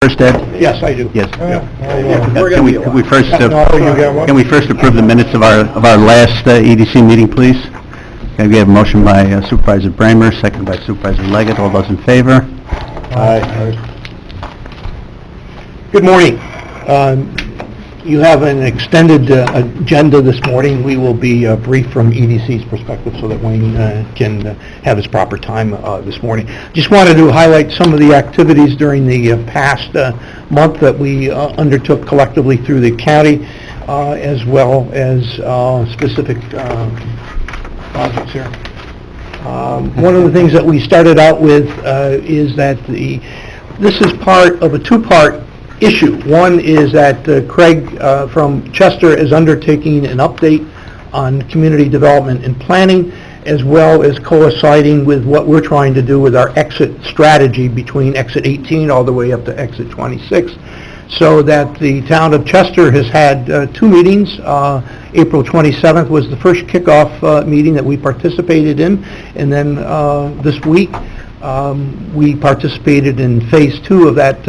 First, Ed? Yes, I do. Yes. We're Can gonna we, be a can we lot. first, No, you got one? can we first approve the minutes of our last EDC meeting, please? Can we have a motion by Supervisor Bramer, second by Supervisor Leggett. All those in favor? Aye. Good morning. You have an extended agenda this morning. We will be brief from EDC's perspective so that Wayne can have his proper time this morning. Just wanted to highlight some of the activities during the past month that we undertook collectively through the county, as well as specific projects here. One of the things that we started out with is that this is part of a two-part issue. One is that Craig from Chester is undertaking an update on community development and planning, as well as coinciding with what we're trying to do with our exit strategy between exit 18 all the way up to exit 26, so that the town of Chester has had two meetings. April 27th was the first kickoff meeting that we participated in, and then this week we participated in phase 2 of that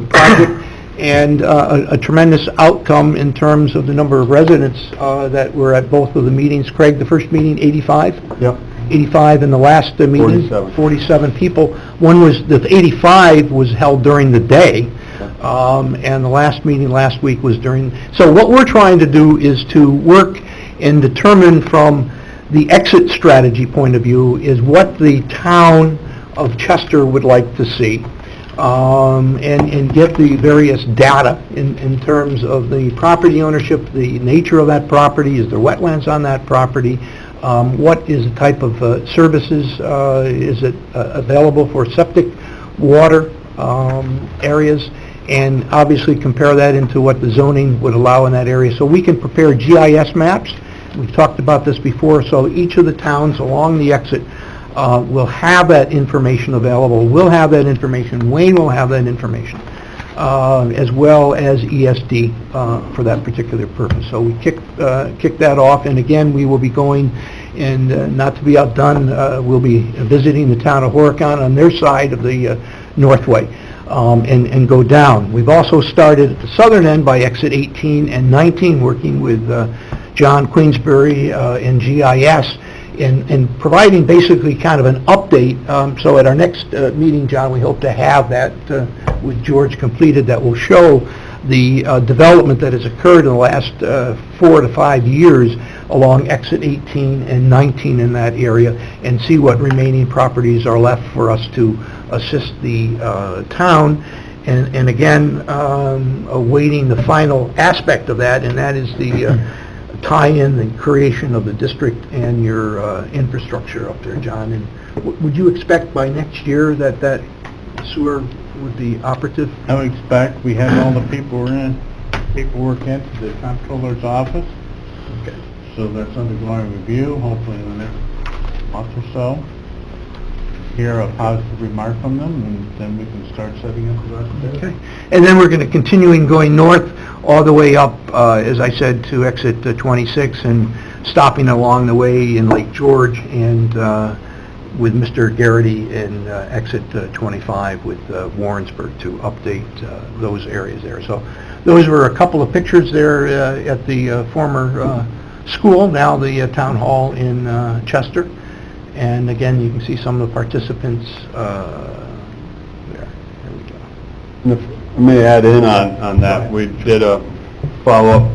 project, and a tremendous outcome in terms of the number of residents that were at both of the meetings. Craig, the first meeting, 85? Yep. 85, and the last meeting, 47 people. One was, the 85 was held during the day, and the last meeting last week was during... So what we're trying to do is to work and determine from the exit strategy point of view is what the town of Chester would like to see. And get the various data in terms of the property ownership, the nature of that property, is there wetlands on that property, what is the type of services, is it available for septic water areas, and obviously compare that into what the zoning would allow in that area. So we can prepare GIS maps. We've talked about this before, so each of the towns along the exit will have that information available. We'll have that information. Wayne will have that information, as well as ESD for that particular purpose. So we kick that off, and again, we will be going, and not to be outdone, we'll be visiting the town of Horicon on their side of the Northway, and go down. We've also started at the southern end by exit 18 and 19, working with John Queensbury in GIS, and providing basically kind of an update. So at our next meeting, John, we hope to have that with George completed, that will show the development that has occurred in the last 4 to 5 years along exit 18 and 19 in that area, and see what remaining properties are left for us to assist the town. And again, awaiting the final aspect of that, and that is the tie-in, the creation of the district and your infrastructure up there, John. And would you expect by next year that that sewer would be operative? I would expect, we have all the paperwork into the comptroller's office, Okay. so that's undergoing review, hopefully in the next month or so. Hear a positive remark from them, and then we can start setting up the rest of it. Okay. And then we're going to continue going north all the way up, as I said, to exit 26, and stopping along the way in Lake George, and with Mr. Garrity in exit 25 with Warrensburg to update those areas there. So those were a couple of pictures there at the former school, now the town hall in Chester. And again, you can see some of the participants there. There we go. And if I may add in on that, we did a follow-up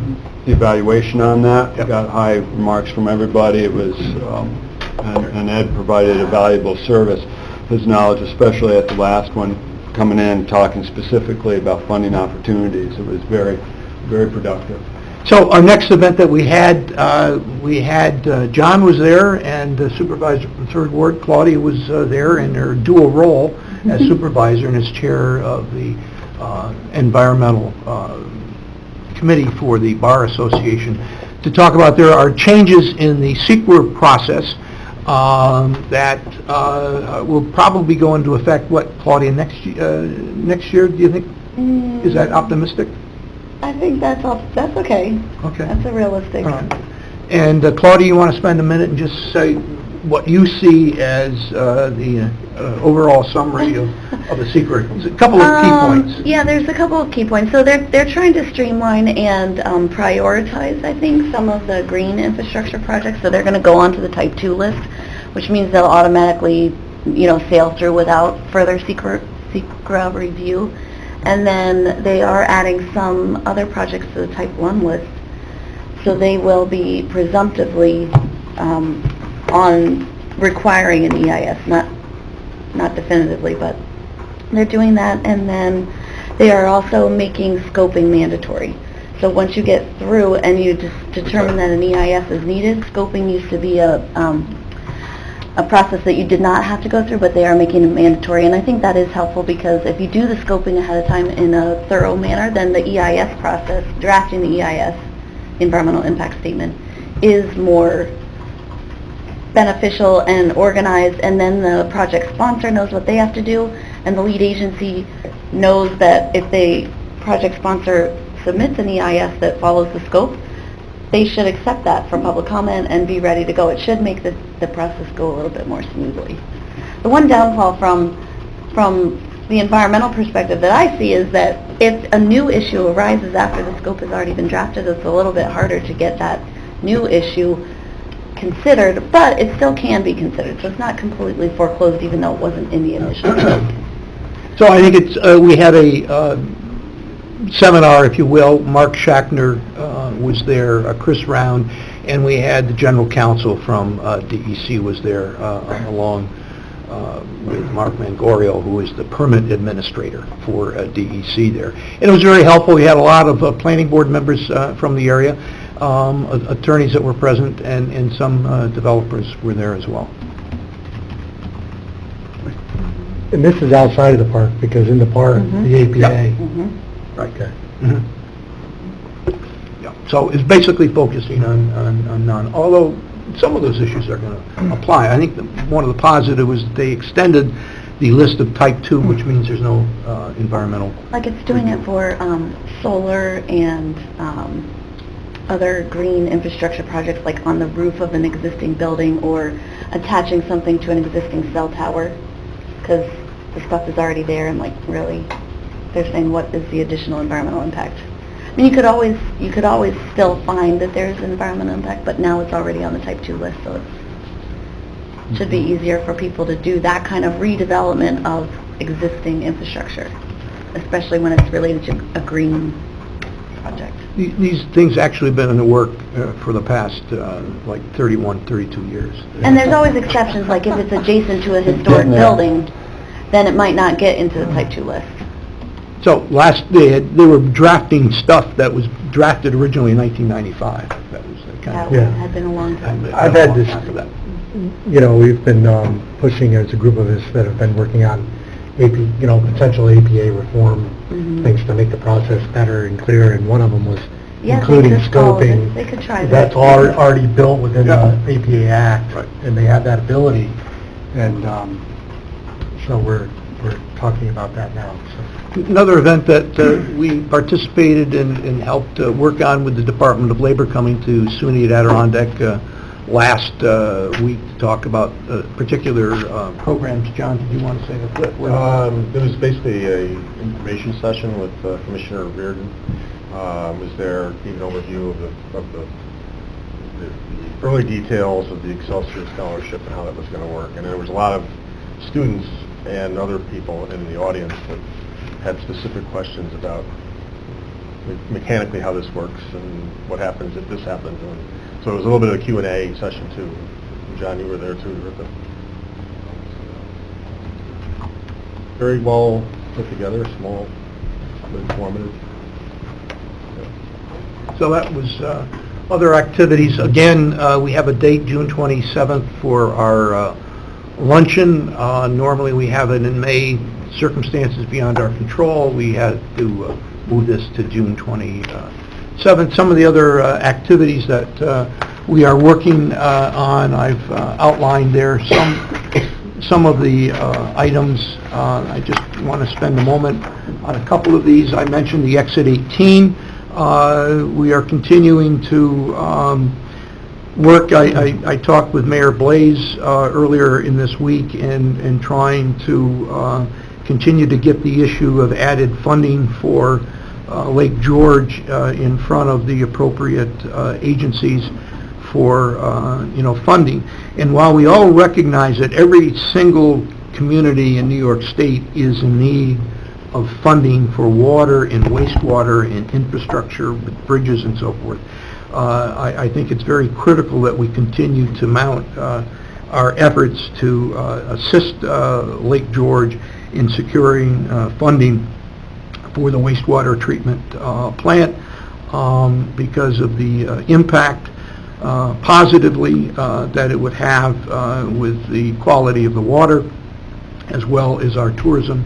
evaluation on that. Yep. Got high remarks from everybody. It was, and Ed provided a valuable service. His knowledge, especially at the last one, coming in, talking specifically about funding opportunities. It was very, very productive. So our next event that we had John was there, and Supervisor from 3rd Ward, Claudia, was there in her dual role as supervisor and as chair of the environmental committee for the Bar Association, to talk about there are changes in the CEQA process that will probably go into effect, what, Claudia, next year, do you think? Is that optimistic? I think that's okay. Okay. That's a realistic. All right. And Claudia, you want to spend a minute and just say what you see as the overall summary of the secret. There's a couple of key points. Yeah, there's a couple of key points. So they're trying to streamline and prioritize, I think, some of the green infrastructure projects. So they're going to go onto the Type 2 list, which means they'll automatically, sail through without further secret review. And then they are adding some other projects to the Type 1 list. So they will be presumptively on requiring an EIS, not definitively, but they're doing that. And then they are also making scoping mandatory. So once you get through and you determine that an EIS is needed, scoping used to be a process that you did not have to go through, but they are making it mandatory. And I think that is helpful because if you do the scoping ahead of time in a thorough manner, then the EIS process, drafting the EIS, environmental impact statement, is more beneficial and organized, and then the project sponsor knows what they have to do, and the lead agency knows that if the project sponsor submits an EIS that follows the scope, they should accept that for public comment and be ready to go. It should make the process go a little bit more smoothly. The one downfall from the environmental perspective that I see is that if a new issue arises after the scope has already been drafted, it's a little bit harder to get that new issue considered, but it still can be considered. So it's not completely foreclosed even though it wasn't in the initial scope. So I think it's, we had a seminar, if you will. Mark Schachner was there, Chris Round, and we had the general counsel from DEC was there along with Mark Mangorio, who is the permit administrator for DEC there. And it was very helpful. We had a lot of planning board members from the area, attorneys that were present, and some developers were there as well. And this is outside of the park, because in the park, the APA. Yep. Right there. Yeah. So it's basically focusing on none, although some of those issues are going to apply. I think one of the positives was they extended the list of Type 2, which means there's no environmental. Like it's doing it for solar and other green infrastructure projects, like on the roof of an existing building or attaching something to an existing cell tower, because the stuff is already there, and like really, they're saying what is the additional environmental impact. I mean, you could always still find that there's an environmental impact, but now it's already on the Type 2 list, so it should be easier for people to do that kind of redevelopment of existing infrastructure, especially when it's related to a green project. These things actually been in the work for the past like 31, 32 years. And there's always exceptions, like if it's adjacent to a historic building, then it might not get into the Type 2 list. So they were drafting stuff that was drafted originally in 1995. That was the kind That of... had been a long time. I've had this, After that. we've been pushing as a group of us that have been working on potential APA reform, things to make the process better and clearer, and one of them was Yeah, including they could follow scoping. this. They could try That's that. already built within Yeah. the APA Act, Right. and they have that ability, and so we're talking about that now. So. Another event that we participated in and helped work on with the Department of Labor coming to SUNY at Adirondack last week to talk about particular programs. John, did you want to say a bit? It was basically a information session with Commissioner Reardon. Was there, gave an overview of the early details of the Excelsior Scholarship and how that was going to work. And there was a lot of students and other people in the audience that had specific questions about mechanically how this works and what happens if this happens. And so it was a little bit of a Q&A session too. John, you were there too. You were at the very well put together, small, informative. So that was other activities. Again, we have a date, June 27th, for our luncheon. Normally we have it in May. Circumstances beyond our control, we had to move this to June 27th. Some of the other activities that we are working on, I've outlined there. Some of the items, I just want to spend a moment on a couple of these. I mentioned the Exit 18. We are continuing to work. I talked with Mayor Blaze earlier in this week and trying to continue to get the issue of added funding for Lake George in front of the appropriate agencies for, funding. And while we all recognize that every single community in New York State is in need of funding for water and wastewater and infrastructure, with bridges and so forth, I think it's very critical that we continue to mount our efforts to assist Lake George in securing funding for the wastewater treatment plant because of the impact positively that it would have with the quality of the water, as well as our tourism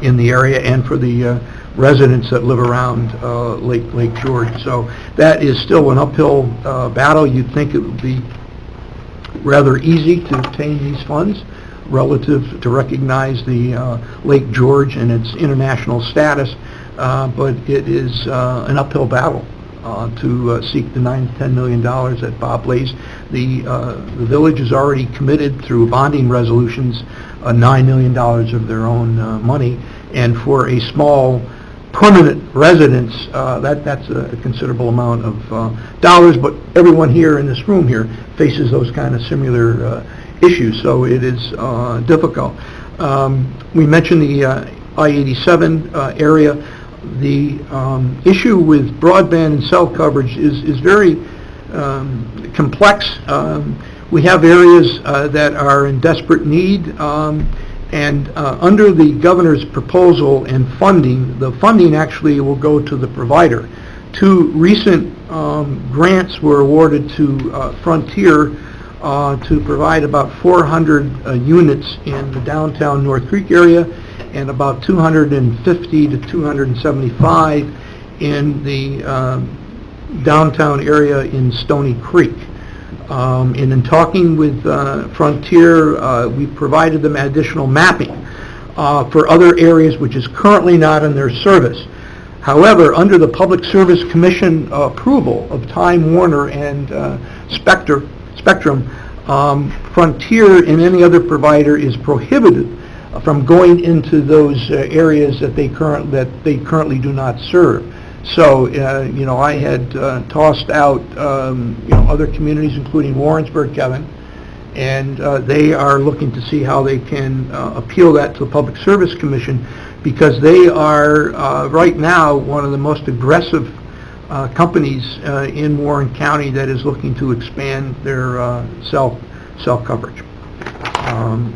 in the area, and for the residents that live around Lake George. So that is still an uphill battle. You'd think it would be rather easy to obtain these funds relative to recognize the Lake George and its international status, but it is an uphill battle to seek the $9 to $10 million that Bob Blaze. The village has already committed through bonding resolutions $9 million of their own money, and for a small permanent residence, that's a considerable amount of dollars, but everyone here in this room here faces those kind of similar issues, so it is difficult. We mentioned the I-87 area. The issue with broadband and cell coverage is very complex. We have areas that are in desperate need, and under the governor's proposal and funding, the funding actually will go to the provider. Two recent grants were awarded to Frontier to provide about 400 units in the downtown North Creek area, and about 250 to 275 in the downtown area in Stony Creek. And in talking with Frontier, we provided them additional mapping for other areas which is currently not in their service. However, under the Public Service Commission approval of Time Warner and Spectrum, Frontier and any other provider is prohibited from going into those areas that they currently do not serve. So, I had tossed out, other communities, including Warrensburg, Kevin, and they are looking to see how they can appeal that to the Public Service Commission, because they are right now one of the most aggressive companies in Warren County that is looking to expand their cell coverage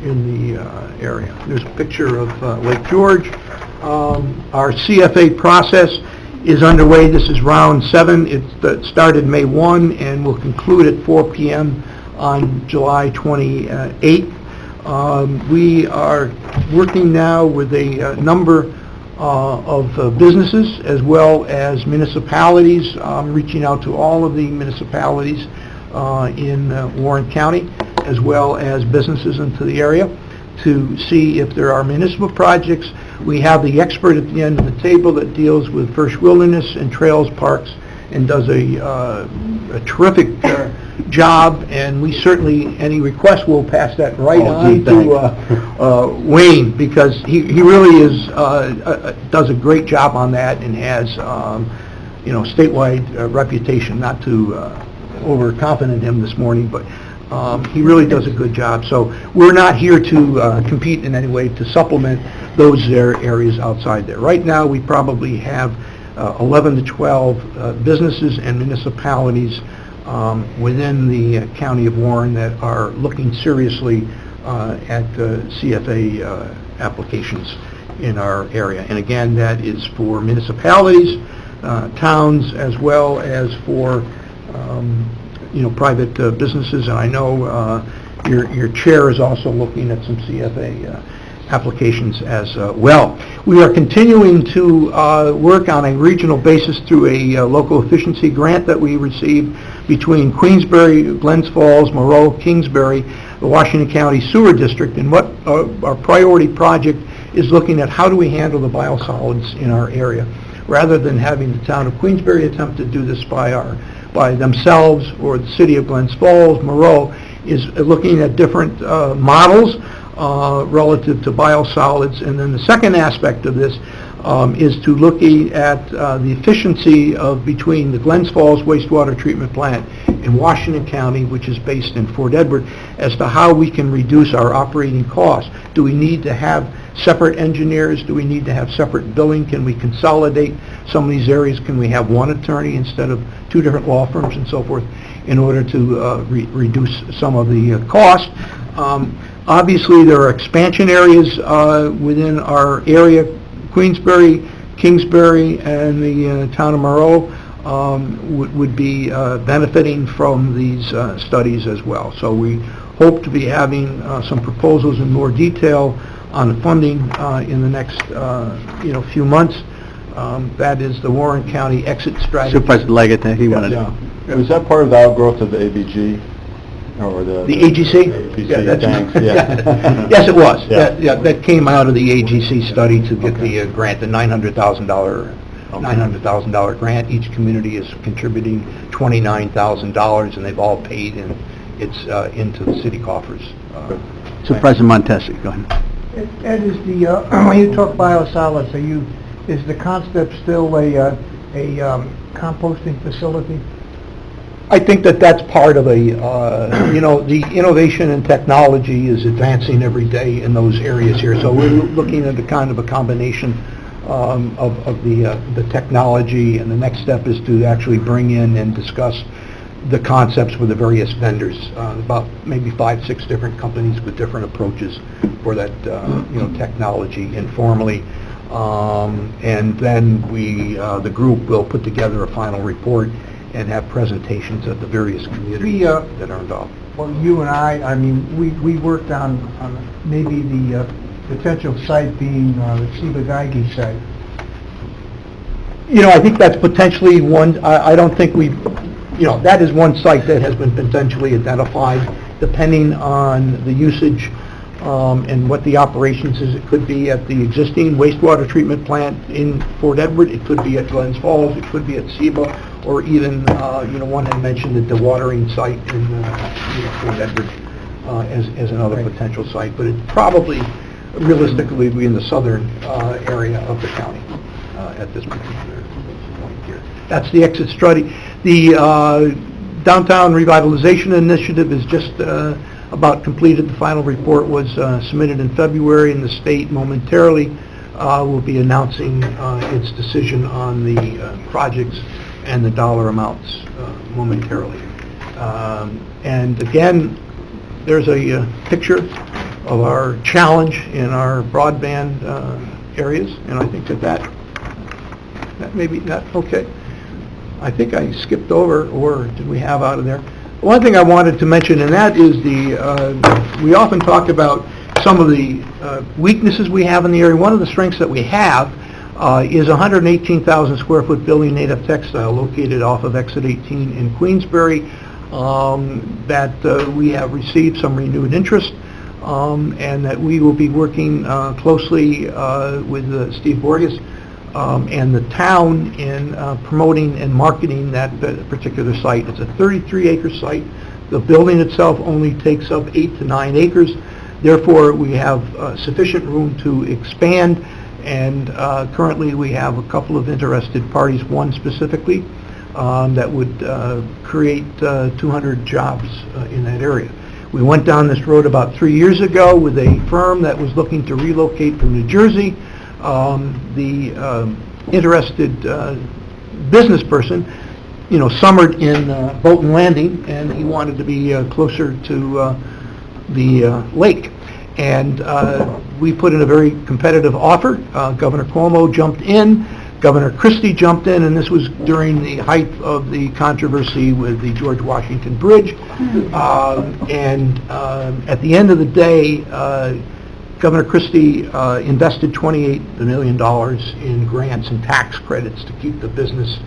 in the area. There's a picture of Lake George. Our CFA process is underway. This is round 7. It started May 1 and will conclude at 4 p.m. on July 28th. We are working now with a number of businesses as well as municipalities, reaching out to all of the municipalities in Warren County, as well as businesses into the area, to see if there are municipal projects. We have the expert at the end of the table that deals with First Wilderness and Trails Parks and does a terrific job, and we certainly, any request, we'll pass that right on to Wayne, because he really is does a great job on that and has statewide reputation. Not to overconfident him this morning, but he really does a good job. So we're not here to compete in any way to supplement those areas outside there. Right now, we probably have 11 to 12 businesses and municipalities within the county of Warren that are looking seriously at CFA applications in our area. And again, that is for municipalities, towns, as well as for private businesses. And I know your chair is also looking at some CFA applications as well. We are continuing to work on a regional basis through a local efficiency grant that we received between Queensbury, Glens Falls, Moreau, Kingsbury, the Washington County Sewer District, and what our priority project is looking at how do we handle the biosolids in our area. rather than having the town of Queensbury attempt to do this by themselves, or the city of Glens Falls, Moreau, is looking at different models relative to biosolids. And then the second aspect of this is to looking at the efficiency of between the Glens Falls wastewater treatment plant in Washington County, which is based in Fort Edward, as to how we can reduce our operating costs. Do we need to have separate engineers? Do we need to have separate billing? Can we consolidate some of these areas? Can we have one attorney instead of two different law firms and so forth, in order to reduce some of the cost? Obviously, there are expansion areas within our area. Queensbury, Kingsbury, and the town of Moreau would be benefiting from these studies as well. So we hope to be having some proposals in more detail on the funding in the next few months. That is the Warren County exit strategy. Supervisor Leggett, he wanted to... Was that part of the outgrowth of the ABG? Or the AGC? AGC, thanks, yeah. Yes, it was. Yeah. That came out of the AGC study to get the grant, the $900,000 grant. Each community is contributing $29,000, and they've all paid, and it's into the city coffers. Supervisor Montesi, go ahead. Ed, is the when you talk biosolids, is the concept still a composting facility? I think that's part of the innovation and technology is advancing every day in those areas here. So we're looking at a kind of a combination of the technology, and the next step is to actually bring in and discuss the concepts with the various vendors, about maybe 5-6 different companies with different approaches for that technology informally. And then the group will put together a final report and have presentations at the various communities that are involved. Well, you and I mean, we worked on maybe the potential site being the Ciba-Geigy site. I think that's potentially one. I don't think that is one site that has been potentially identified, depending on the usage and what the operations is. It could be at the existing wastewater treatment plant in Fort Edward. It could be at Glens Falls. It could be at Ciba, or even, one had mentioned the dewatering site in Fort Edward as another potential site. But it probably, realistically, be in the southern area of the county at this particular point here. That's the exit study. The Downtown Revitalization Initiative is just about completed. The final report was submitted in February, and the state momentarily will be announcing its decision on the projects and the dollar amounts momentarily. And again, there's a picture of our challenge in our broadband areas, and I think that maybe not okay. I think I skipped over, or did we have out of there? One thing I wanted to mention, and that is we often talk about some of the weaknesses we have in the area. One of the strengths that we have is a 118,000 square foot building, Native Textile, located off of Exit 18 in Queensbury, that we have received some renewed interest, and that we will be working closely with Steve Borges and the town in promoting and marketing that particular site. It's a 33-acre site. The building itself only takes up 8 to 9 acres. Therefore, we have sufficient room to expand, and currently we have a couple of interested parties, one specifically, that would create 200 jobs in that area. We went down this road about 3 years ago with a firm that was looking to relocate from New Jersey. The interested business person, summered in Bolton Landing, and he wanted to be closer to the lake. And we put in a very competitive offer. Governor Cuomo jumped in, Governor Christie jumped in, and this was during the height of the controversy with the George Washington Bridge. And at the end of the day, Governor Christie invested $28 million in grants and tax credits to keep the business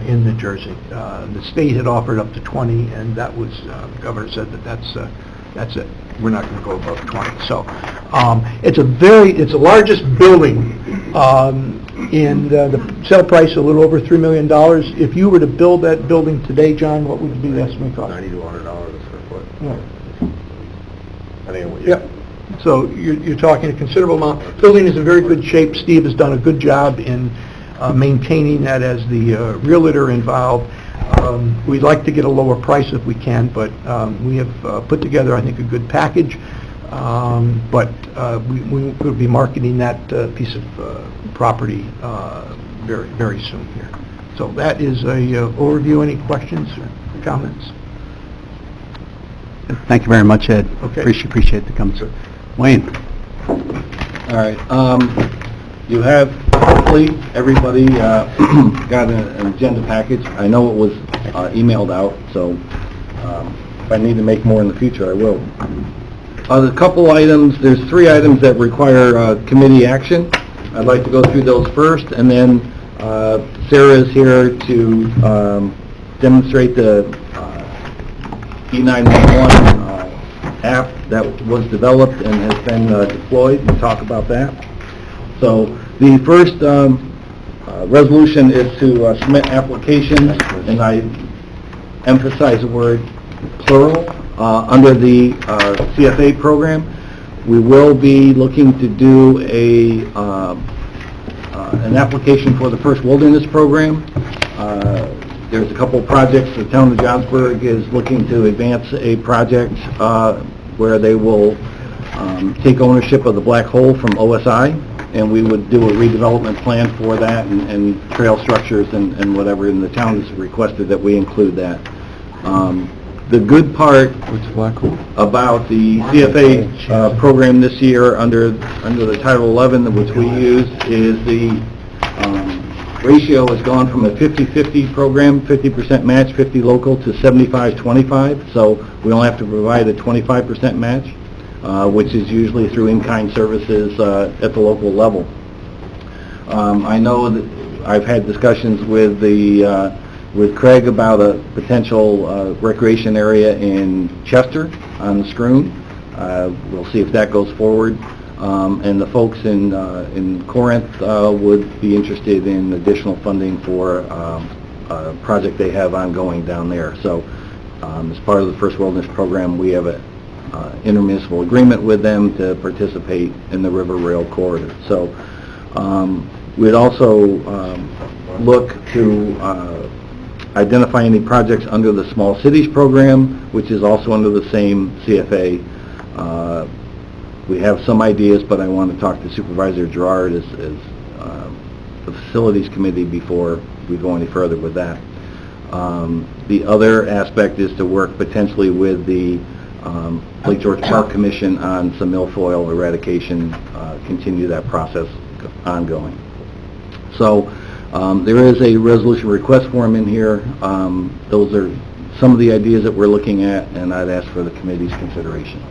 in New Jersey. The state had offered up to 20, and that was, the governor said that's it. We're not going to go above 20. So it's the largest building and the sale price a little over $3 million. If you were to build that building today, John, what would be the estimate cost? $90 to $100 a square foot. Yeah. Depending on what you... Yep. So you're talking a considerable amount. Building is in very good shape. Steve has done a good job in maintaining that as the realtor involved. We'd like to get a lower price if we can, but we have put together, I think, a good package. But we will be marketing that piece of property very, very soon here. So that is a overview. Any questions or comments? Thank you very much, Ed. Okay. Appreciate the comments. Wayne? All right, you have, hopefully, everybody got an agenda package. I know it was emailed out, so if I need to make more in the future, I will. A couple items, there's 3 items that require committee action. I'd like to go through those first, and then Sarah is here to demonstrate the E911 app that was developed and has been deployed, and talk about that. So the first resolution is to submit applications, and I emphasize the word plural, under the CFA program. We will be looking to do an application for the First Wilderness Program. There's a couple of projects. The town of Johnsburg is looking to advance a project where they will take ownership of the Black Hole from OSI, and we would do a redevelopment plan for that and trail structures and whatever, and the town has requested that we include that. The good part about the CFA program this year under the Title 11, which we use, is the ratio has gone from a 50-50 program, 50% match, 50 local, to 75-25. So we only have to provide a 25% match, which is usually through in-kind services at the local level. I know that I've had discussions with Craig about a potential recreation area in Chester on the Scroon. We'll see if that goes forward. And the folks in Corinth would be interested in additional funding for a project they have ongoing down there. So as part of the First Wilderness Program, we have an intermunicipal agreement with them to participate in the River Rail Corridor. So we'd also look to identify any projects under the Small Cities Program, which is also under the same CFA. We have some ideas, but I want to talk to Supervisor Gerard as the Facilities Committee before we go any further with that. The other aspect is to work potentially with the Lake George Park Commission on some milfoil eradication, continue that process ongoing. So there is a resolution request form in here. Those are some of the ideas that we're looking at, and I'd ask for the committee's consideration.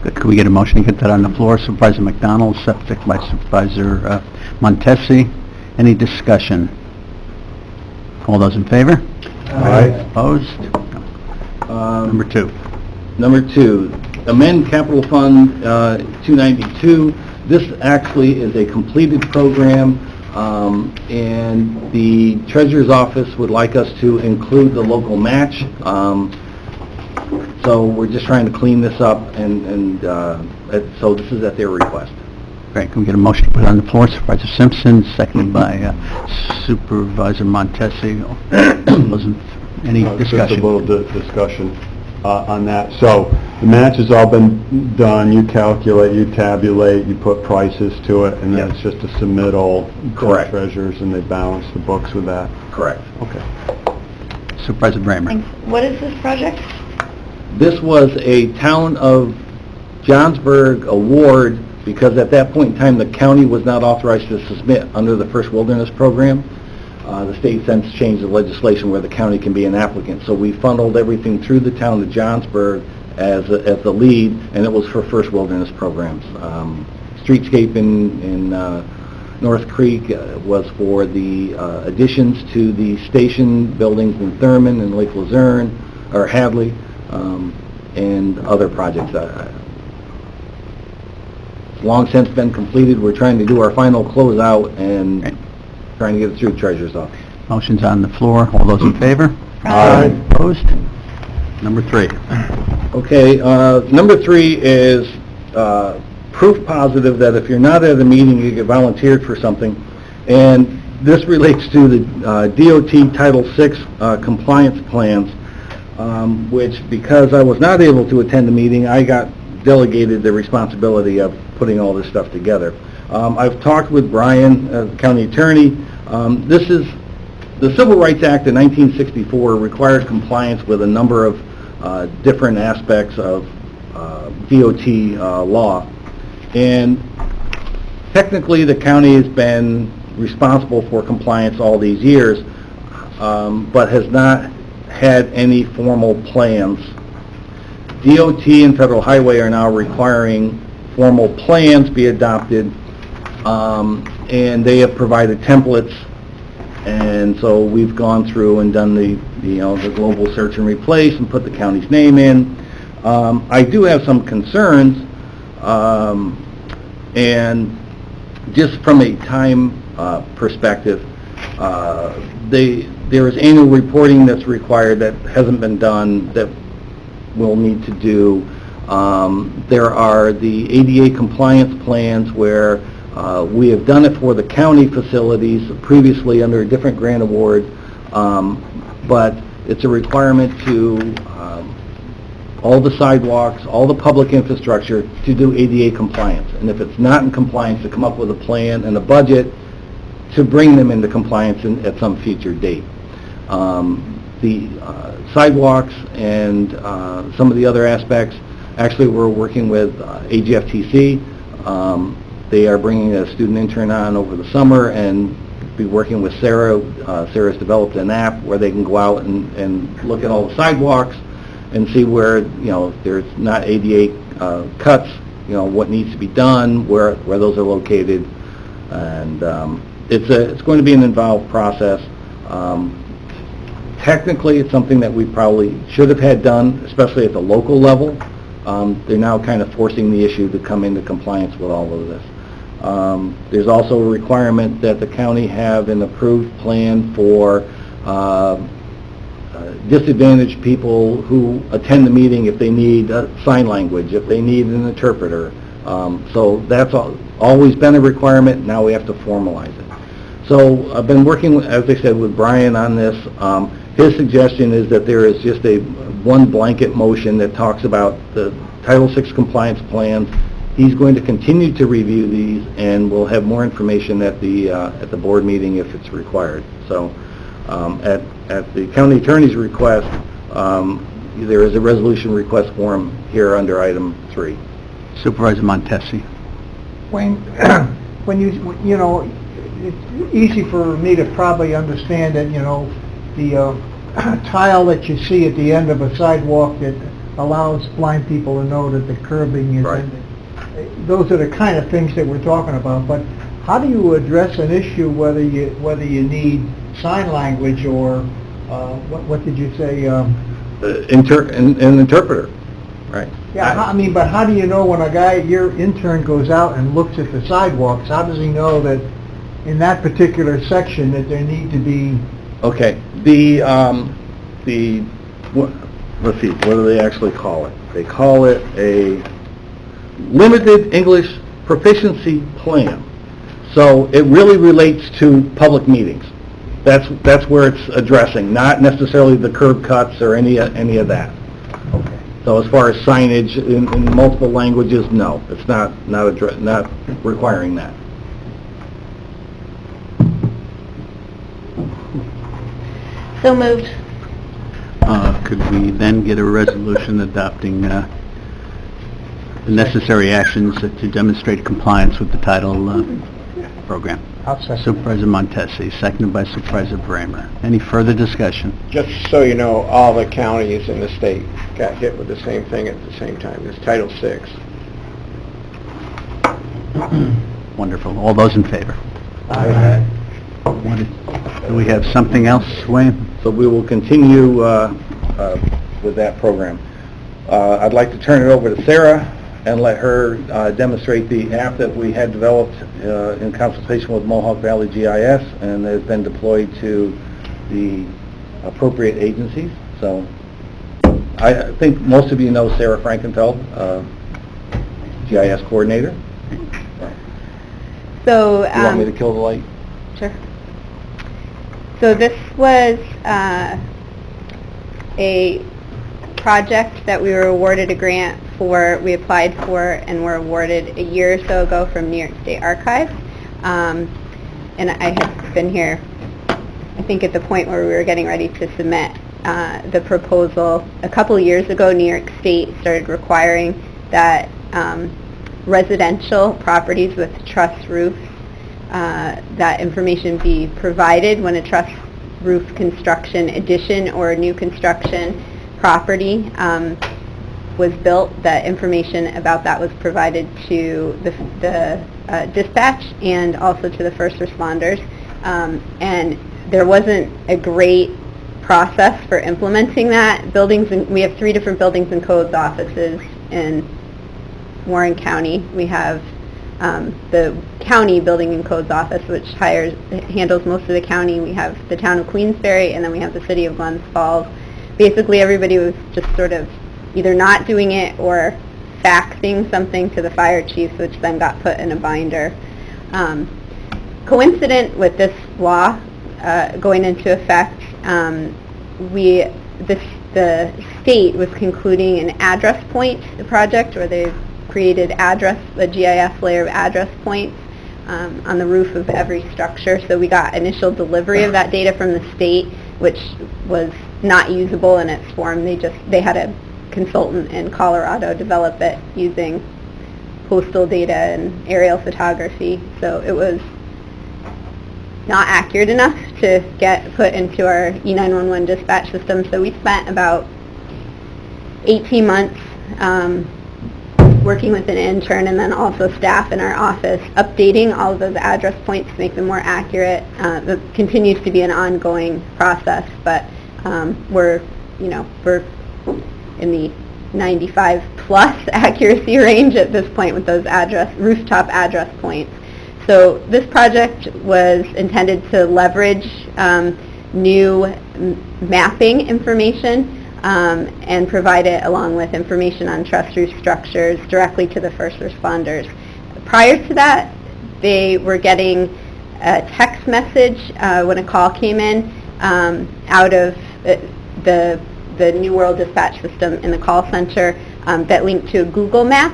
Good. Could we get a motion to get that on the floor? Supervisor McDonald, second by Supervisor Montesi. Any discussion? All those in favor? Aye. Opposed? Number 2. Number 2, amend Capital Fund 292. This actually is a completed program, and the Treasurer's Office would like us to include the local match. So we're just trying to clean this up, and so this is at their request. Great. Can we get a motion to put it on the floor? Supervisor Simpson, seconded by Supervisor Montesi. Any discussion? Just a little discussion on that. So the match has all been done. You calculate, you tabulate, you put prices to it, and then Yes. it's just a submittal to the Correct. treasurers, and they balance the books with that. Correct. Okay. Supervisor Bramer. Thanks. What is this project? This was a Town of Johnsburg award because at that point in time, the county was not authorized to submit under the First Wilderness Program. The state since changed the legislation where the county can be an applicant. So we funneled everything through the Town of Johnsburg as the lead, and it was for First Wilderness programs. Streetscape in North Creek was for the additions to the station buildings in Thurman and Lake Luzerne, or Hadley, and other projects. Long since been completed. We're trying to do our final closeout, and trying to get it through the treasurer's office. Motion's on the floor. All those in favor? Aye. Opposed? Number 3. Okay, number 3 is proof positive that if you're not at a meeting, you get volunteered for something. And this relates to the DOT Title VI compliance plans, which, because I was not able to attend the meeting, I got delegated the responsibility of putting all this stuff together. I've talked with Brian, the county attorney. This is, the Civil Rights Act of 1964 requires compliance with a number of different aspects of DOT law. And technically, the county has been responsible for compliance all these years, but has not had any formal plans. DOT and Federal Highway are now requiring formal plans be adopted, and they have provided templates, and so we've gone through and done the global search and replace and put the county's name in. I do have some concerns, and just from a time perspective, there is annual reporting that's required that hasn't been done that we'll need to do. There are the ADA compliance plans where we have done it for the county facilities previously under a different grant award, but it's a requirement to all the sidewalks, all the public infrastructure to do ADA compliance. And if it's not in compliance, to come up with a plan and a budget to bring them into compliance at some future date. The sidewalks and some of the other aspects, actually we're working with AGFTC. They are bringing a student intern on over the summer and be working with Sarah. Sarah's developed an app where they can go out and look at all the sidewalks and see where, if there's not ADA cuts, what needs to be done, where those are located. And it's going to be an involved process. Technically, it's something that we probably should have had done, especially at the local level. They're now kind of forcing the issue to come into compliance with all of this. There's also a requirement that the county have an approved plan for disadvantaged people who attend the meeting if they need sign language, if they need an interpreter. So that's always been a requirement. Now we have to formalize it. So I've been working, as I said, with Brian on this. His suggestion is that there is just one blanket motion that talks about the Title VI compliance plans. He's going to continue to review these, and we'll have more information at the board meeting if it's required. So at the county attorney's request, there is a resolution request form here under item 3. Supervisor Montesi. When it's easy for me to probably understand that, the tile that you see at the end of a sidewalk that allows blind people to know that the curbing is Right. ending. Those are the kind of things that we're talking about, but how do you address an issue whether you need sign language or, what did you say? An interpreter, right? Yeah, but how do you know when your intern goes out and looks at the sidewalks, how does he know that in that particular section that there need to be... Okay, let's see, what do they actually call it? They call it a limited English proficiency plan. So it really relates to public meetings. That's where it's addressing, not necessarily the curb cuts or any of that. Okay. So as far as signage in multiple languages, no, it's not requiring that. So moved. Could we then get a resolution adopting the necessary actions to demonstrate compliance with the title program? I'll second. Supervisor Montesi, seconded by Supervisor Bramer. Any further discussion? Just so you know, all the counties in the state got hit with the same thing at the same time. It's Title VI. Wonderful. All those in favor? Aye. Do we have something else, Wayne? So we will continue with that program. I'd like to turn it over to Sarah and let her demonstrate the app that we had developed in consultation with Mohawk Valley GIS, and has been deployed to the appropriate agencies. So I think most of you know Sarah Frankenfeld, GIS coordinator. So, You want me to kill the light? Sure. So this was a project that we were awarded a grant for, we applied for and were awarded a year or so ago from New York State Archives. And I had been here, I think at the point where we were getting ready to submit the proposal. A couple of years ago, New York State started requiring that residential properties with truss roofs, that information be provided when a truss roof construction addition or new construction property was built. That information about that was provided to the dispatch and also to the first responders. And there wasn't a great process for implementing that. We have 3 different buildings and codes offices in Warren County. We have the county building and codes office, which handles most of the county. We have the town of Queensbury, and then we have the city of Glens Falls. Basically, everybody was just sort of either not doing it or faxing something to the fire chief, which then got put in a binder. Coincident with this law going into effect, the state was concluding an address point project where they've created a GIS layer of address points on the roof of every structure. So we got initial delivery of that data from the state, which was not usable in its form. They had a consultant in Colorado develop it using postal data and aerial photography. So it was not accurate enough to get put into our E911 dispatch system. So we spent about 18 months working with an intern and then also staff in our office, updating all of those address points to make them more accurate. It continues to be an ongoing process, but we're in the 95 plus accuracy range at this point with those rooftop address points. So this project was intended to leverage new mapping information and provide it along with information on truss roof structures directly to the first responders. Prior to that, they were getting a text message when a call came in out of the New World Dispatch system in the call center that linked to a Google map.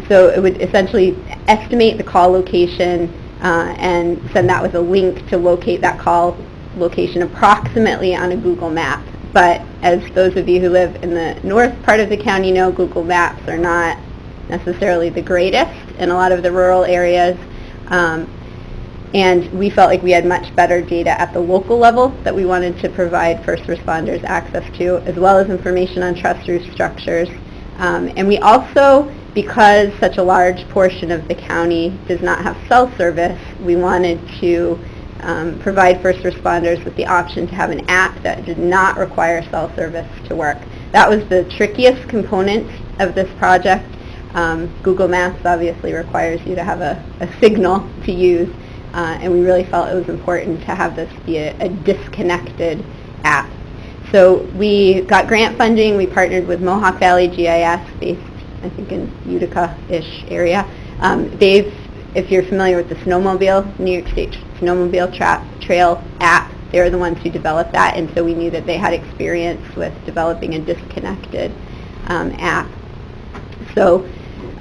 So it would essentially estimate the call location and send that with a link to locate that call location approximately on a Google map. But as those of you who live in the north part of the county know, Google Maps are not necessarily the greatest in a lot of the rural areas. And we felt like we had much better data at the local level that we wanted to provide first responders access to, as well as information on truss roof structures. And we also, because such a large portion of the county does not have cell service, we wanted to provide first responders with the option to have an app that did not require cell service to work. That was the trickiest component of this project. Google Maps obviously requires you to have a signal to use, and we really felt it was important to have this be a disconnected app. So we got grant funding. We partnered with Mohawk Valley GIS, based I think in Utica-ish area. If you're familiar with the snowmobile, New York State Snowmobile Trail app, they're the ones who developed that, and so we knew that they had experience with developing a disconnected app. So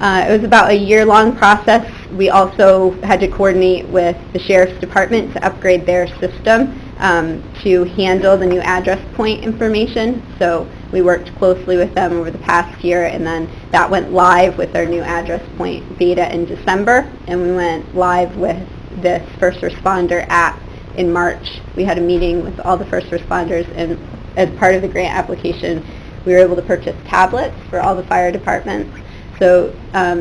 it was about a year-long process. We also had to coordinate with the Sheriff's Department to upgrade their system to handle the new address point information. So we worked closely with them over the past year, and then that went live with our new address point beta in December, and we went live with this first responder app in March. We had a meeting with all the first responders, and as part of the grant application, we were able to purchase tablets for all the fire departments, so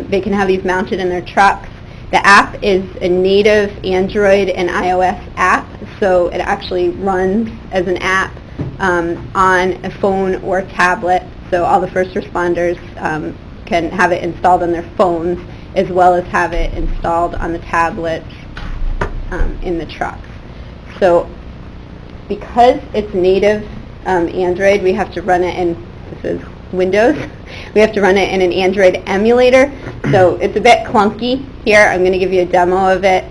they can have these mounted in their trucks. The app is a native Android and iOS app, so it actually runs as an app on a phone or tablet, so all the first responders can have it installed on their phones as well as have it installed on the tablets in the trucks. So because it's native Android, we have to run it in, this is Windows, we have to run it in an Android emulator, so it's a bit clunky here. I'm going to give you a demo of it.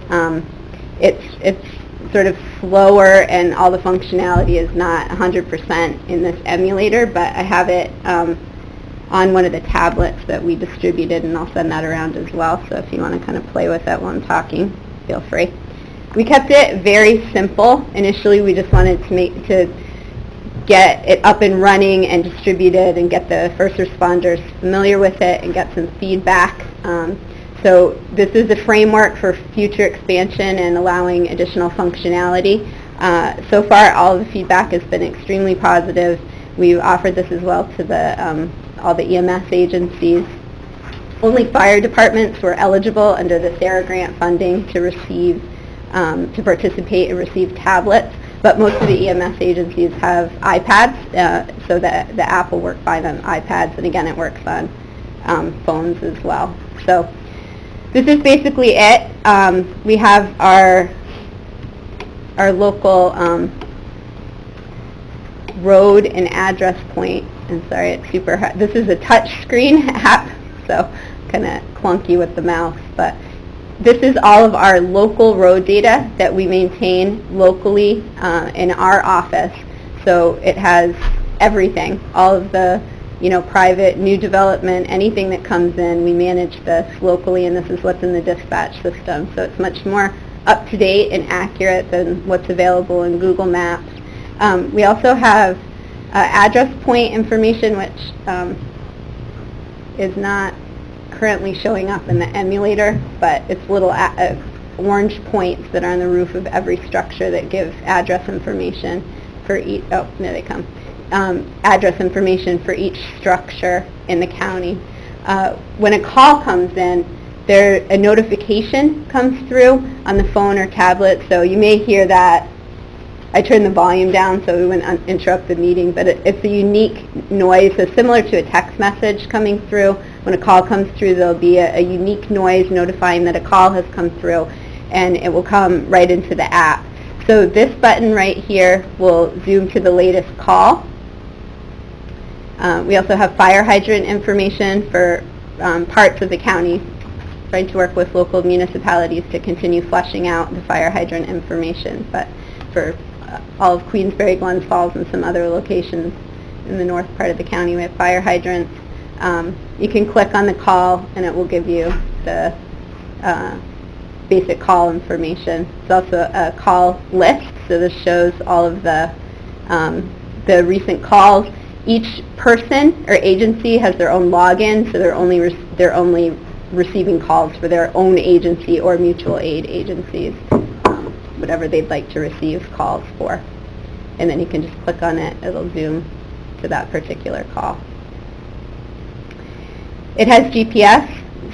It's sort of slower and all the functionality is not 100% in this emulator, but I have it on one of the tablets that we distributed, and I'll send that around as well, so if you want to kind of play with it while I'm talking, feel free. We kept it very simple. Initially, we just wanted to get it up and running and distributed and get the first responders familiar with it and get some feedback. So this is a framework for future expansion and allowing additional functionality. So far, all of the feedback has been extremely positive. We've offered this as well to all the EMS agencies. Only fire departments were eligible under the SARA grant funding to receive, to participate and receive tablets. But most of the EMS agencies have iPads, so that the app will work fine on iPads, and again, it works on phones as well. So this is basically it. We have our local road and address point. I'm sorry, it's super hard. This is a touch screen app, so kind of clunky with the mouse, but this is all of our local road data that we maintain locally in our office. So it has everything, all of the private, new development, anything that comes in, we manage this locally, and this is what's in the dispatch system. So it's much more up-to-date and accurate than what's available in Google Maps. We also have address point information, which is not currently showing up in the emulator, but it's little orange points that are on the roof of every structure that give address information for each, oh, there they come, address information for each structure in the county. When a call comes in, a notification comes through on the phone or tablet, so you may hear that. I turned the volume down so we wouldn't interrupt the meeting, but it's a unique noise, so similar to a text message coming through. When a call comes through, there'll be a unique noise notifying that a call has come through, and it will come right into the app. So this button right here will zoom to the latest call. We also have fire hydrant information for parts of the county, trying to work with local municipalities to continue fleshing out the fire hydrant information, but for all of Queensbury, Glens Falls, and some other locations in the north part of the county, we have fire hydrants. You can click on the call and it will give you the basic call information. It's also a call list, so this shows all of the recent calls. Each person or agency has their own login, so they're only receiving calls for their own agency or mutual aid agencies, whatever they'd like to receive calls for. And then you can just click on it, it'll zoom to that particular call. It has GPS,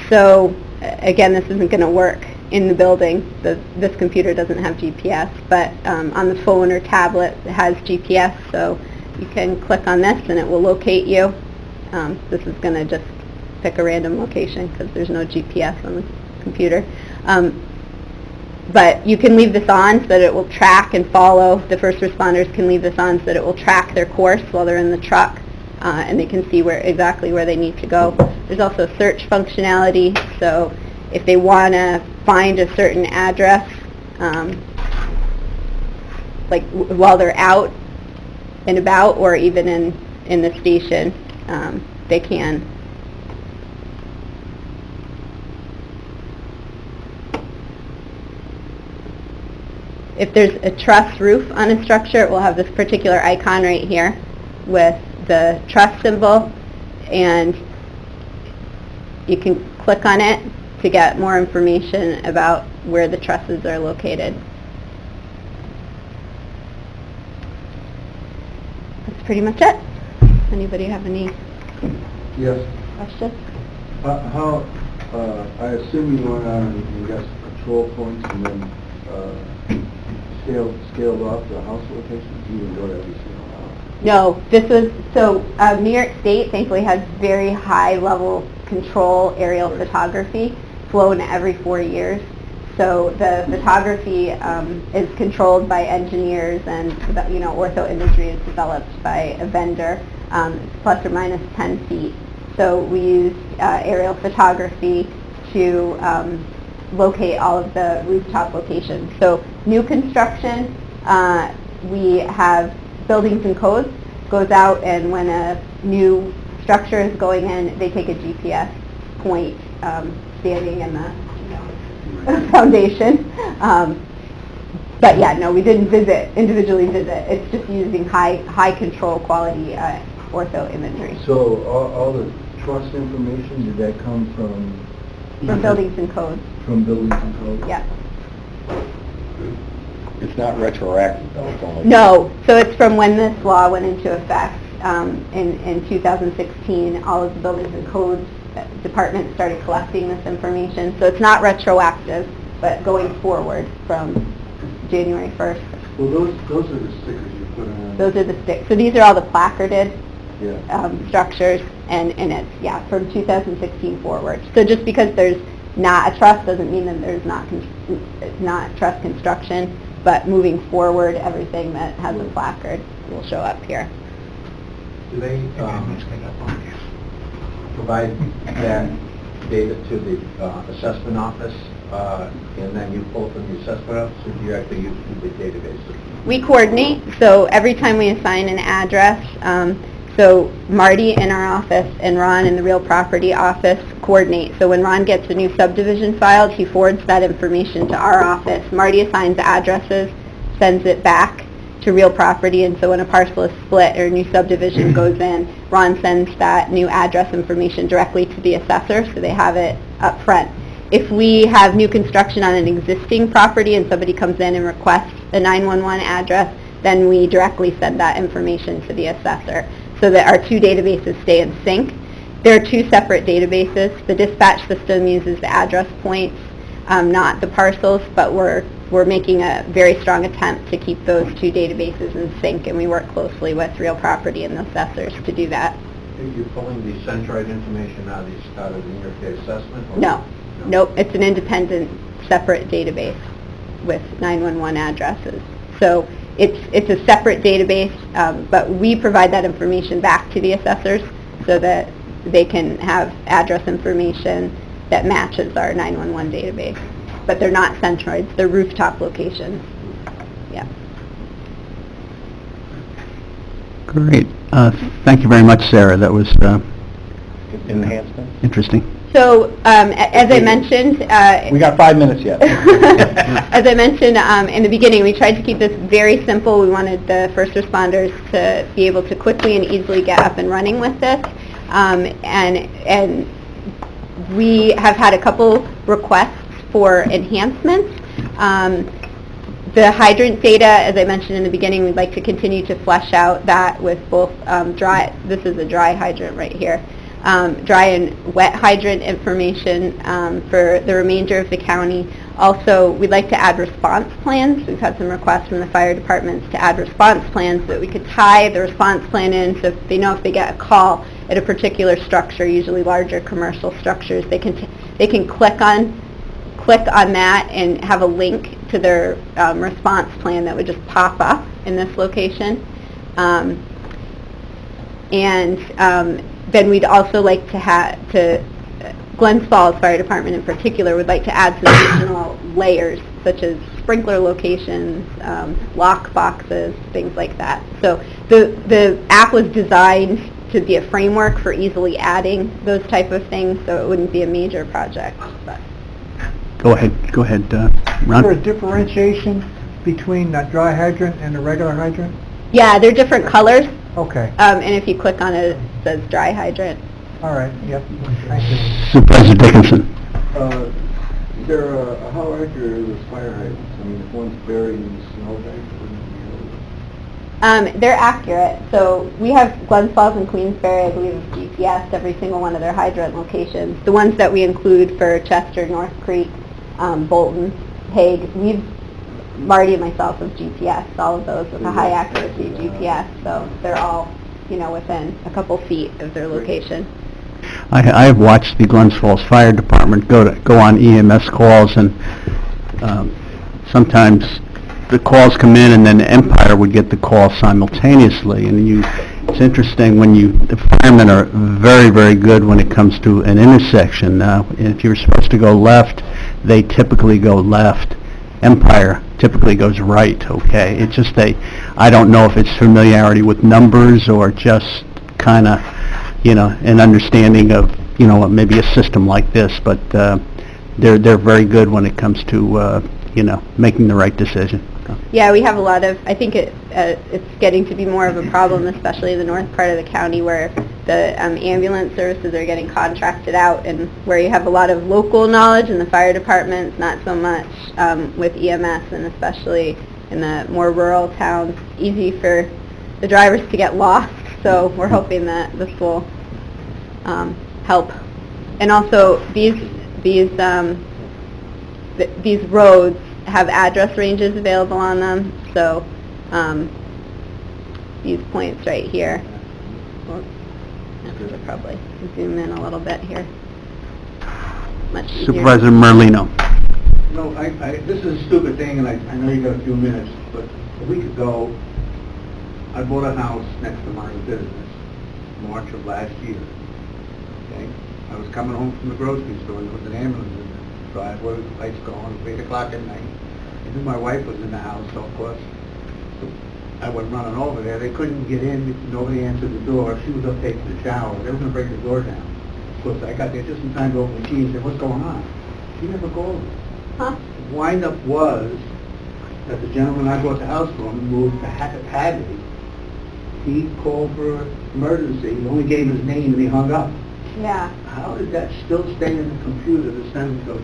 so again, this isn't going to work in the building. This computer doesn't have GPS, but on the phone or tablet it has GPS, so you can click on this and it will locate you. This is going to just pick a random location because there's no GPS on the computer. But you can leave this on so that it will track and follow. The first responders can leave this on so that it will track their course while they're in the truck, and they can see exactly where they need to go. There's also search functionality, so if they want to find a certain address, like while they're out and about, or even in the station, they can. If there's a truss roof on a structure, it will have this particular icon right here with the truss symbol, and you can click on it to get more information about where the trusses are located. That's pretty much it. Anybody have any Yes. questions? I assume you went on and got some control points and then scaled off the house locations? You didn't go to every single house? No, this was, so New York State thankfully has very high level control aerial photography flown every 4 years. So the photography is controlled by engineers, and ortho imagery is developed by a vendor, plus or minus 10 feet. So we use aerial photography to locate all of the rooftop locations. So new construction, we have buildings and codes, goes out, and when a new structure is going in, they take a GPS point standing in the foundation. But yeah, no, we didn't individually visit. It's just using high control quality ortho imagery. So all the trust information, did that come from? From buildings and codes. From buildings and codes? Yeah. It's not retroactive, though, it's only... No, so it's from when this law went into effect in 2016. All of the buildings and codes departments started collecting this information. So it's not retroactive, but going forward from January 1st. Well, those are the stickers you put in. Those are the sticks. So these are all the placarded Yeah. structures, and it's, from 2016 forward. So just because there's not a trust doesn't mean that there's not trust construction, but moving forward, everything that has a placard will show up here. Do they provide that data to the assessment office, and then you pull from the assessment office, or do you actually use the database? We coordinate, so every time we assign an address, so Marty in our office and Ron in the real property office coordinate. So when Ron gets a new subdivision filed, he forwards that information to our office. Marty assigns addresses, sends it back to real property, and so when a parcel is split or a new subdivision goes in, Ron sends that new address information directly to the assessor, so they have it up front. If we have new construction on an existing property and somebody comes in and requests a 911 address, then we directly send that information to the assessor, so that our two databases stay in sync. There are two separate databases. The dispatch system uses the address points, not the parcels, but we're making a very strong attempt to keep those two databases in sync, and we work closely with real property and the assessors to do that. Are you pulling the centroid information out of the New York State assessment? Or No. Nope, it's an independent, separate database with 911 addresses. So it's a separate database, but we provide that information back to the assessors so that they can have address information that matches our 911 database. But they're not centroids, they're rooftop locations. Yeah. Great. Thank you very much, Sarah. That was Enhancement? interesting. So, as I mentioned... We got 5 minutes yet. As I mentioned in the beginning, we tried to keep this very simple. We wanted the first responders to be able to quickly and easily get up and running with this. And we have had a couple requests for enhancements. The hydrant data, as I mentioned in the beginning, we'd like to continue to flesh out that with both this is a dry hydrant right here, dry and wet hydrant information for the remainder of the county. Also, we'd like to add response plans. We've had some requests from the fire departments to add response plans so that we could tie the response plan in, so if they know if they get a call at a particular structure, usually larger commercial structures, they can click on that and have a link to their response plan that would just pop up in this location. Then we'd also like to Glens Falls Fire Department in particular would like to add some additional layers, such as sprinkler locations, lock boxes, things like that. So the app was designed to be a framework for easily adding those type of things, so it wouldn't be a major project. But. Go ahead, Ron. Is there a differentiation between that dry hydrant and a regular hydrant? Yeah, they're different colors, Okay, and if you click on it, it says dry hydrant. all right, yep, thank you. Supervisor Dickinson. How accurate are those fire hydrants? I mean, if one's buried in the snowbank, They're accurate. So we have Glens Falls and Queensbury, I believe, GPS every single one of their hydrant locations. The ones that we include for Chester, North Creek, Bolton, Hague, Marty and myself have GPS, all of those with a high accuracy GPS. So they're all, within a couple feet of their location. I have watched the Glens Falls Fire Department go on EMS calls, and sometimes the calls come in, and then Empire would get the call simultaneously. And it's interesting the firemen are very, very good when it comes to an intersection. If you're supposed to go left, they typically go left. Empire typically goes right, okay? It's just I don't know if it's familiarity with numbers or just kind of, an understanding of, maybe a system like this, but they're very good when it comes to, making the right decision. Yeah, we have a lot of, I think it's getting to be more of a problem, especially in the north part of the county where the ambulance services are getting contracted out, and where you have a lot of local knowledge in the fire departments, not so much with EMS, and especially in the more rural towns, easy for the drivers to get lost. So we're hoping that this will help. And also these roads have address ranges available on them, so these points right here. Well, I have to probably zoom in a little bit here. Much easier. Supervisor Merlino. No, this is a stupid thing, and I know you got a few minutes, but a week ago, I bought a house next to my business, March of last year. Okay? I was coming home from the grocery store, and there was an ambulance in the driveway, the lights going, 8 o'clock at night. I knew my wife was in the house, so of course, I went running over there. They couldn't get in, nobody answered the door. She was up taking a shower. They were going to break the door down. Of course, I got there just in time to open the key and said, "What's going on?" She never called me. Huh? The wind-up was that the gentleman I bought the house from moved to Hadley. He called for emergency. He only gave his name and he hung up. Yeah. How did that still stay in the computer, the sentence of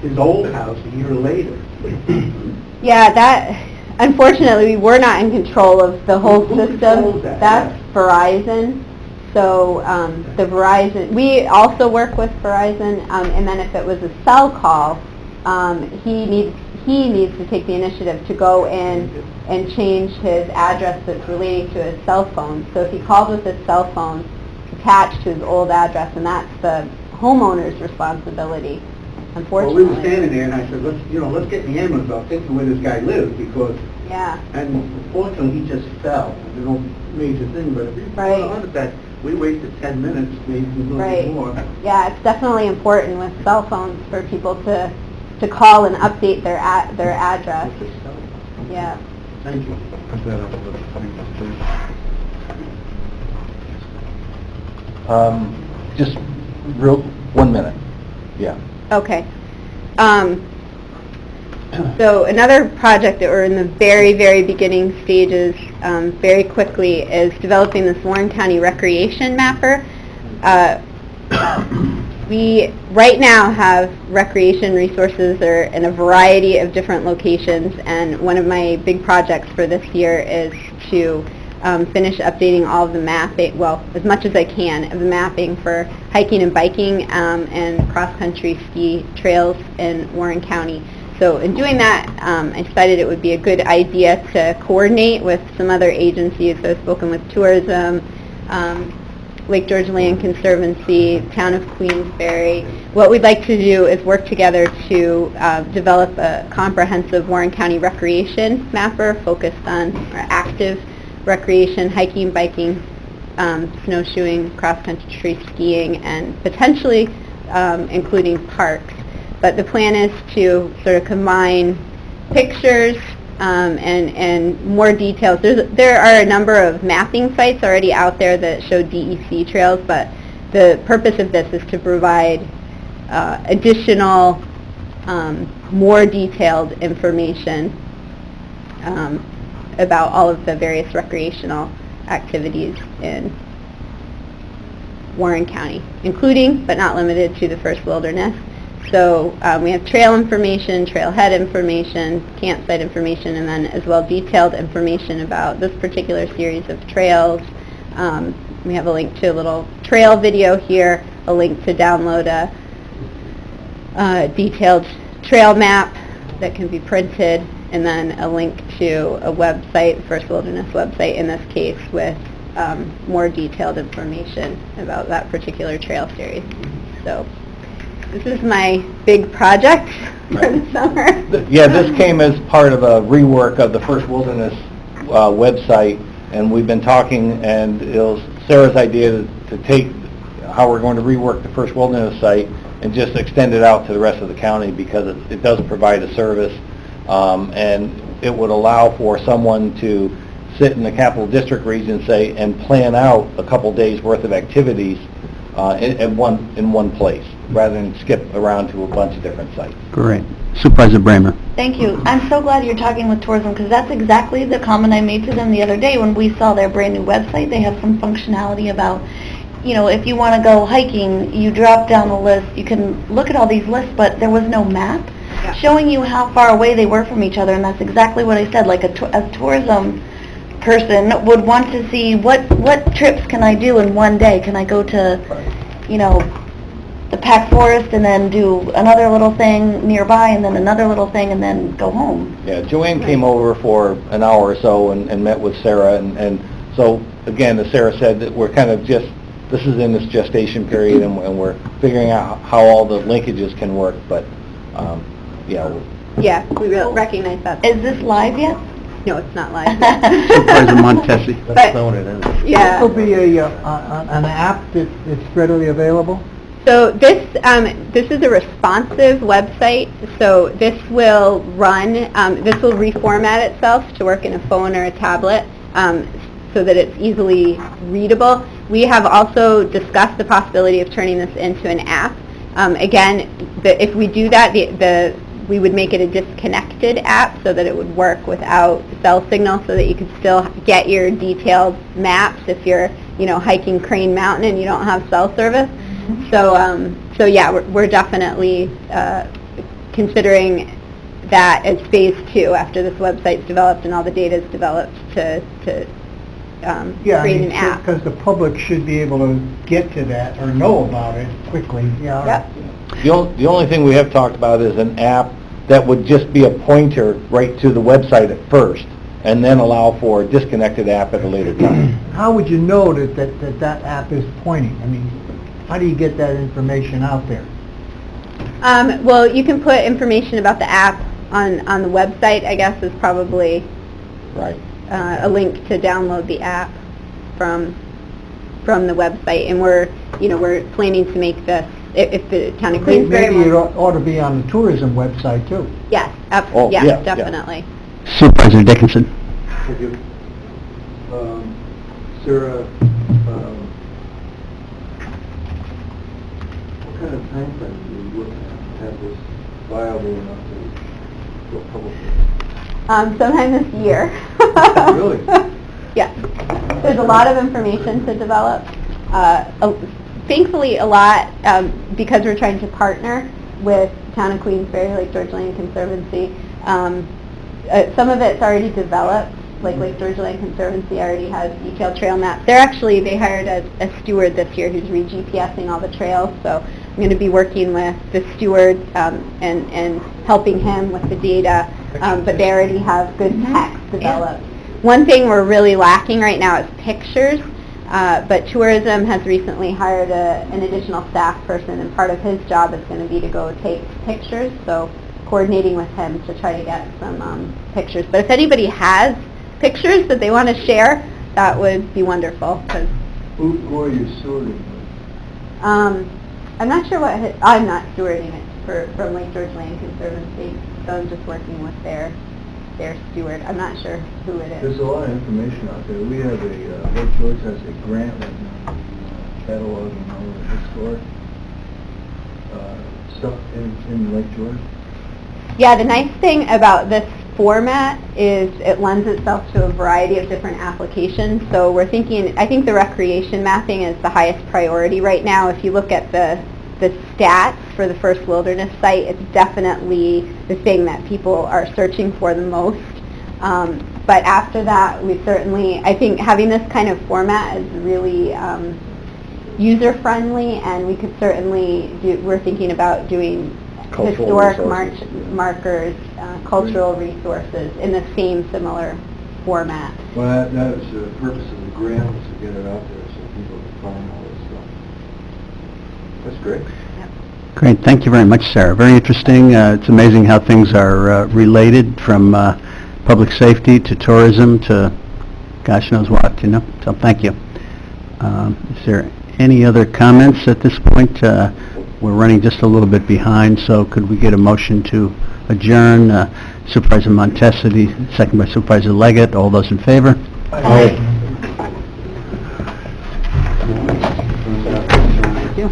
his old house a year later? Yeah, that, unfortunately, we're not in control of the whole Who system. controls that? That's Verizon. So the Verizon, we also work with Verizon, and then if it was a cell call, he needs to take the initiative to go in and change his address that's relating to his cell phone. So if he called with his cell phone attached to his old address, and that's the homeowner's responsibility, unfortunately. Well, we were standing there, and I said, let's get in the ambulance. I'll take you where this guy lives, because... Yeah. And unfortunately, he just fell. No major thing, but if he Right. heart attack, we wasted 10 minutes, maybe a little bit more. Yeah, it's definitely important with cell phones for people to call and update their address. Yeah. Thank you. Put that up with the thing, Just real, 1 minute. Yeah. Okay. So another project that we're in the very, very beginning stages very quickly is developing this Warren County Recreation Mapper. We right now have recreation resources that are in a variety of different locations, and one of my big projects for this year is to finish updating all of the mapping, well, as much as I can, of the mapping for hiking and biking and cross-country ski trails in Warren County. So in doing that, I decided it would be a good idea to coordinate with some other agencies. So I've spoken with tourism, Lake George Land Conservancy, Town of Queensbury. What we'd like to do is work together to develop a comprehensive Warren County recreation mapper focused on active recreation, hiking, biking, snowshoeing, cross-country skiing, and potentially including parks. But the plan is to sort of combine pictures and more details. There are a number of mapping sites already out there that show DEC trails, but the purpose of this is to provide additional, more detailed information about all of the various recreational activities in Warren County, including but not limited to the First Wilderness. So we have trail information, trailhead information, campsite information, and then as well detailed information about this particular series of trails. We have a link to a little trail video here, a link to download a detailed trail map that can be printed, and then a link to a website, First Wilderness website in this case, with more detailed information about that particular trail series. So this is my big project for the summer. Yeah, this came as part of a rework of the First Wilderness website, and we've been talking, and it was Sarah's idea to take how we're going to rework the First Wilderness site and just extend it out to the rest of the county, because it does provide a service, and it would allow for someone to sit in the Capital District region, say, and plan out a couple days' worth of activities in one place, rather than skip around to a bunch of different sites. Great. Supervisor Bramer. Thank you. I'm so glad you're talking with tourism, because that's exactly the comment I made to them the other day when we saw their brand new website. They have some functionality about, you know, if you want to go hiking, you drop down a list, you can look at all these lists, but there was no map showing you how far away they were from each other, and that's exactly what I said. Like a tourism person would want to see what trips can I do in one day. Can I go to, you know, the Pack Forest and then do another little thing nearby and then another little thing and then go home? Yeah, Joanne came over for an hour or so and met with Sarah, and so, again, as Sarah said, that we're kind of just, this is in this gestation period, and we're figuring out how all the linkages can work, but, yeah. Yeah, we recognize that. Is this live yet? No, it's not live yet. Supervisor Montesi. But, yeah. Will be an app that's readily available? So this is a responsive website. So this will run, this will reformat itself to work in a phone or a tablet, so that it's easily readable. We have also discussed the possibility of turning this into an app. Again, if we do that, we would make it a disconnected app so that it would work without cell signal, so that you could still get your detailed maps if you're, you know, hiking Crane Mountain and you don't have cell service. So yeah, we're definitely considering that as phase 2 after this website's developed and all the data's developed to create an app. Because the public should be able to get to that or know about it quickly. Yeah. Yep. The only thing we have talked about is an app that would just be a pointer right to the website at first, and then allow for a disconnected app at a later time. How would you know that app is pointing? I mean, how do you get that information out there? Well, you can put information about the app on the website, I guess, is probably Right. A link to download the app from the website, and we're planning to make this, if the town of Queensbury Maybe it wants- ought to be on the tourism website too. Yes, Oh, yes, yeah, yeah. definitely. Supervisor Dickinson. Thank you. Sarah, what kind of timeframe do you look at to have this viable enough to go public? Sometime this year. Really? Yes. There's a lot of information to develop. Thankfully, a lot, because we're trying to partner with Town of Queensbury, Lake George Land Conservancy. Some of it's already developed, like Lake George Land Conservancy already has detailed trail maps. They hired a steward this year who's re-GPSing all the trails, so I'm going to be working with the steward and helping him with the data, but they already have good text developed. One thing we're really lacking right now is pictures, but tourism has recently hired an additional staff person, and part of his job is going to be to go take pictures, so coordinating with him to try to get some pictures. But if anybody has pictures that they want to share, that would be wonderful. Cause, Who are you stewarding? I'm not sure I'm not stewarding it from Lake George Land Conservancy, so I'm just working with their steward. I'm not sure who it is. There's a lot of information out there. We have Lake George has a grant right now, cataloging all of the historic stuff in Lake George. Yeah, the nice thing about this format is it lends itself to a variety of different applications. So I think the recreation mapping is the highest priority right now. If you look at the stats for the First Wilderness site, it's definitely the thing that people are searching for the most. But after that, I think having this kind of format is really user-friendly, and we could certainly we're thinking about doing Cultural historic resources. markers, cultural resources in the same similar format. Well, that was the purpose of the grant, was to get it out there so people can find all this stuff. That's great. Great, thank you very much, Sarah. Very interesting. It's amazing how things are related, from public safety to tourism to gosh knows what, you know? So thank you. Is there any other comments at this point? We're running just a little bit behind, so could we get a motion to adjourn? Supervisor Montesi, second by Supervisor Leggett. All those in favor? Aye. Thank you.